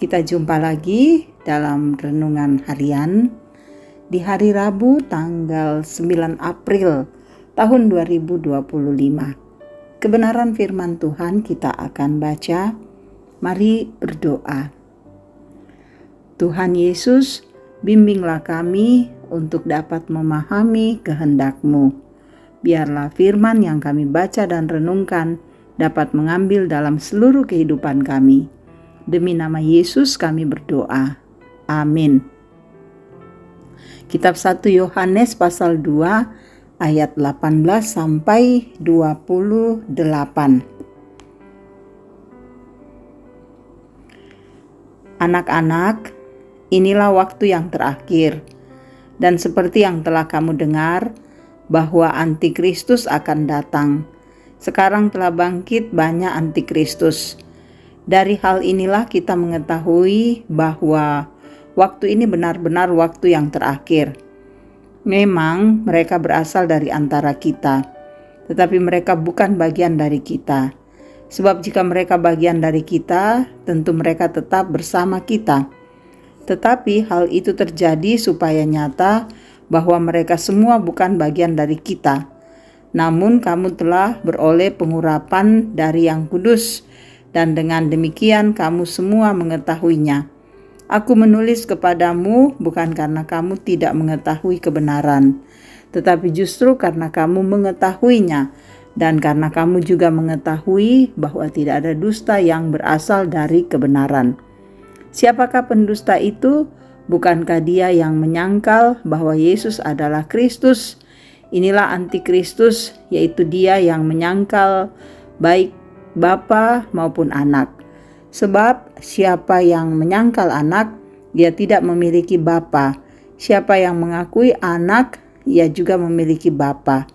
Kita jumpa lagi dalam renungan harian di hari Rabu tanggal 9 April tahun 2025. Kebenaran firman Tuhan kita akan baca. Mari berdoa. Tuhan Yesus, bimbinglah kami untuk dapat memahami kehendak-Mu. Biarlah firman yang kami baca dan renungkan dapat mengambil dalam seluruh kehidupan kami. Demi nama Yesus kami berdoa. Amin. Kitab 1 Yohanes pasal 2 ayat 18 sampai 28. Anak-anak, inilah waktu yang terakhir. Dan seperti yang telah kamu dengar, bahwa antikristus akan datang. Sekarang telah bangkit banyak antikristus. Dari hal inilah kita mengetahui bahwa waktu ini benar-benar waktu yang terakhir. Memang mereka berasal dari antara kita, tetapi mereka bukan bagian dari kita. Sebab jika mereka bagian dari kita, tentu mereka tetap bersama kita. Tetapi hal itu terjadi supaya nyata bahwa mereka semua bukan bagian dari kita. Namun kamu telah beroleh pengurapan dari Yang Kudus, dan dengan demikian kamu semua mengetahuinya. Aku menulis kepadamu bukan karena kamu tidak mengetahui kebenaran, tetapi justru karena kamu mengetahuinya, dan karena kamu juga mengetahui bahwa tidak ada dusta yang berasal dari kebenaran. Siapakah pendusta itu? Bukankah dia yang menyangkal bahwa Yesus adalah Kristus? Inilah antikristus, yaitu dia yang menyangkal baik Bapa maupun anak. Sebab siapa yang menyangkal anak, dia tidak memiliki Bapa. Siapa yang mengakui anak, ia juga memiliki Bapa.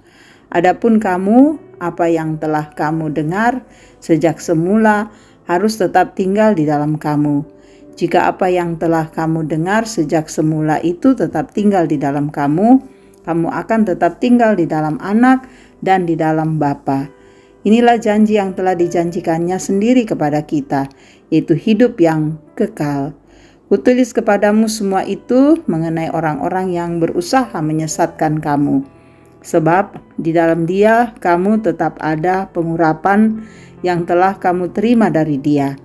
Adapun kamu, apa yang telah kamu dengar sejak semula harus tetap tinggal di dalam kamu. Jika apa yang telah kamu dengar sejak semula itu tetap tinggal di dalam kamu, kamu akan tetap tinggal di dalam anak dan di dalam Bapa. Inilah janji yang telah dijanjikannya sendiri kepada kita, yaitu hidup yang kekal. Kutulis kepadamu semua itu mengenai orang-orang yang berusaha menyesatkan kamu. Sebab di dalam Dia kamu tetap ada pengurapan yang telah kamu terima dari Dia.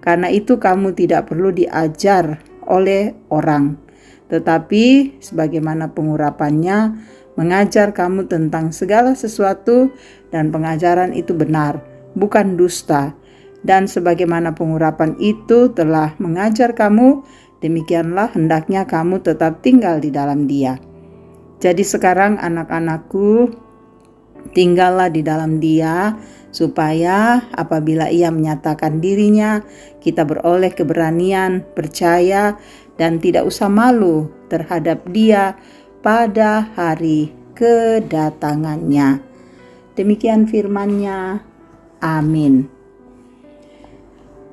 Karena itu kamu tidak perlu diajar oleh orang, tetapi sebagaimana pengurapannya mengajar kamu tentang segala sesuatu, dan pengajaran itu benar, bukan dusta. Dan sebagaimana pengurapan itu telah mengajar kamu, demikianlah hendaknya kamu tetap tinggal di dalam Dia. Jadi sekarang anak-anakku, tinggallah di dalam Dia, supaya apabila Ia menyatakan dirinya, kita beroleh keberanian, percaya, dan tidak usah malu terhadap Dia pada hari kedatangannya. Demikian firman-Nya. Amin.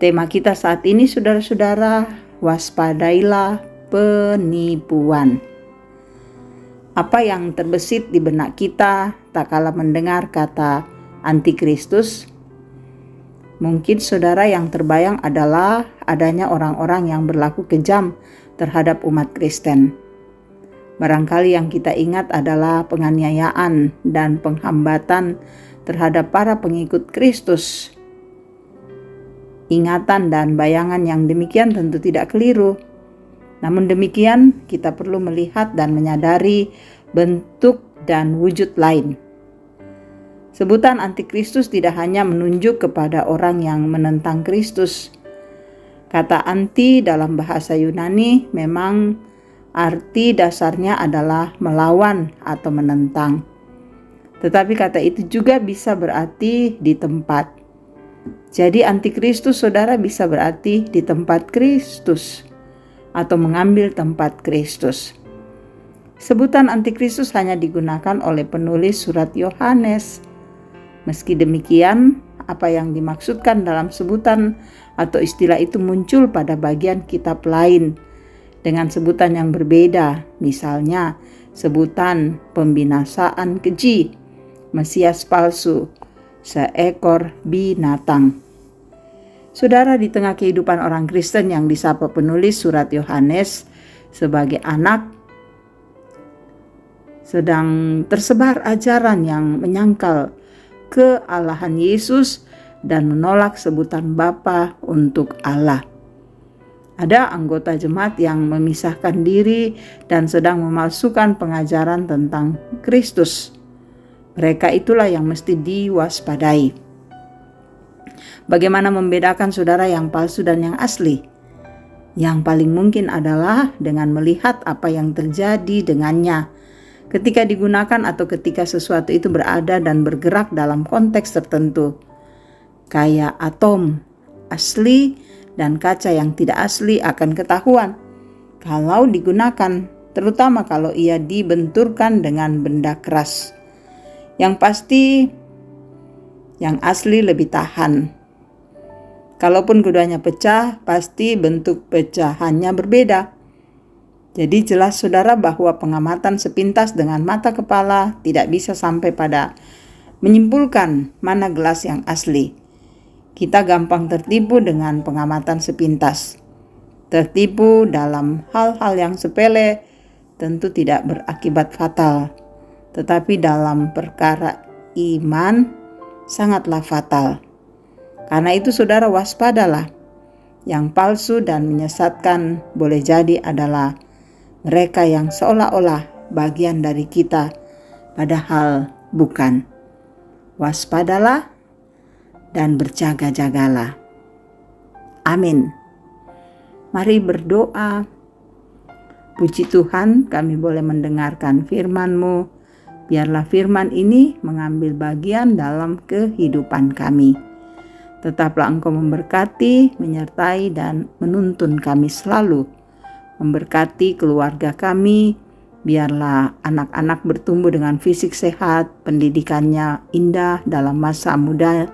Tema kita saat ini, saudara-saudara, waspadailah penipuan. Apa yang terbesit di benak kita tak kala mendengar kata antikristus? Mungkin saudara yang terbayang adalah adanya orang-orang yang berlaku kejam terhadap umat Kristen. Barangkali yang kita ingat adalah penganiayaan dan penghambatan terhadap para pengikut Kristus. Ingatan dan bayangan yang demikian tentu tidak keliru. Namun demikian, kita perlu melihat dan menyadari bentuk dan wujud lain. Sebutan antikristus tidak hanya menunjuk kepada orang yang menentang Kristus. Kata anti dalam bahasa Yunani memang arti dasarnya adalah melawan atau menentang. Tetapi kata itu juga bisa berarti di tempat. Jadi antikristus, saudara, bisa berarti di tempat Kristus atau mengambil tempat Kristus. Sebutan antikristus hanya digunakan oleh penulis surat Yohanes. Meski demikian, apa yang dimaksudkan dalam sebutan atau istilah itu muncul pada bagian kitab lain dengan sebutan yang berbeda, misalnya sebutan pembinasaan keji, Mesias palsu, seekor binatang. Saudara, di tengah kehidupan orang Kristen yang disapa penulis surat Yohanes sebagai anak, sedang tersebar ajaran yang menyangkal kealahan Yesus dan menolak sebutan Bapa untuk Allah. Ada anggota jemaat yang memisahkan diri dan sedang memalsukan pengajaran tentang Kristus. Mereka itulah yang mesti diwaspadai. Bagaimana membedakan saudara yang palsu dan yang asli? Yang paling mungkin adalah dengan melihat apa yang terjadi dengannya ketika digunakan atau ketika sesuatu itu berada dan bergerak dalam konteks tertentu. Kayak atom asli dan kaca yang tidak asli akan ketahuan kalau digunakan, terutama kalau ia dibenturkan dengan benda keras. Yang pasti yang asli lebih tahan. Kalaupun keduanya pecah, pasti bentuk pecahannya berbeda. Jadi jelas saudara bahwa pengamatan sepintas dengan mata kepala tidak bisa sampai pada menyimpulkan mana gelas yang asli. Kita gampang tertipu dengan pengamatan sepintas. Tertipu dalam hal-hal yang sepele tentu tidak berakibat fatal. Tetapi dalam perkara iman sangatlah fatal. Karena itu saudara waspadalah. Yang palsu dan menyesatkan boleh jadi adalah mereka yang seolah-olah bagian dari kita, padahal bukan. Waspadalah dan berjaga-jagalah. Amin. Mari berdoa. Puji Tuhan, kami boleh mendengarkan firman-Mu. Biarlah firman ini mengambil bagian dalam kehidupan kami. Tetaplah Engkau memberkati, menyertai, dan menuntun kami selalu. Memberkati keluarga kami, biarlah anak-anak bertumbuh dengan fisik sehat, pendidikannya indah dalam masa muda,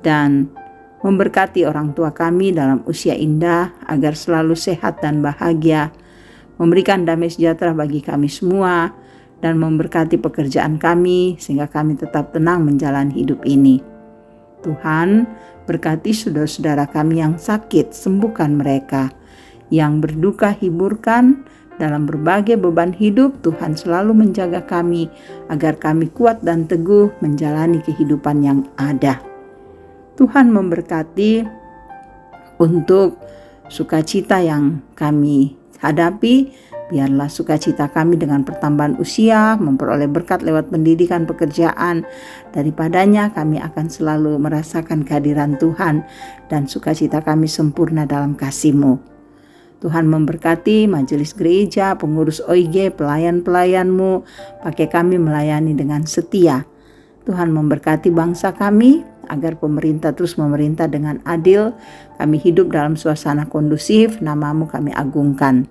dan memberkati orang tua kami dalam usia indah agar selalu sehat dan bahagia, memberikan damai sejahtera bagi kami semua, dan memberkati pekerjaan kami sehingga kami tetap tenang menjalani hidup ini. Tuhan, berkati saudara-saudara kami yang sakit, sembuhkan mereka. Yang berduka, hiburkan. Dalam berbagai beban hidup, Tuhan selalu menjaga kami agar kami kuat dan teguh menjalani kehidupan yang ada. Tuhan memberkati untuk sukacita yang kami hadapi. Biarlah sukacita kami dengan pertambahan usia, memperoleh berkat lewat pendidikan, pekerjaan. Daripadanya kami akan selalu merasakan kehadiran Tuhan dan sukacita kami sempurna dalam kasih-Mu. Tuhan memberkati majelis gereja, pengurus OIG, pelayan-pelayan-Mu. Pakai kami melayani dengan setia. Tuhan memberkati bangsa kami agar pemerintah terus memerintah dengan adil. Kami hidup dalam suasana kondusif, nama-Mu kami agungkan.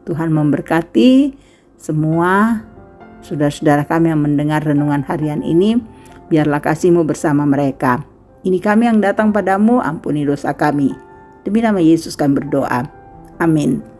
Tuhan memberkati semua saudara-saudara kami yang mendengar renungan harian ini. Biarlah kasih-Mu bersama mereka. Ini kami yang datang padamu, ampuni dosa kami. Demi nama Yesus kami berdoa. Amin.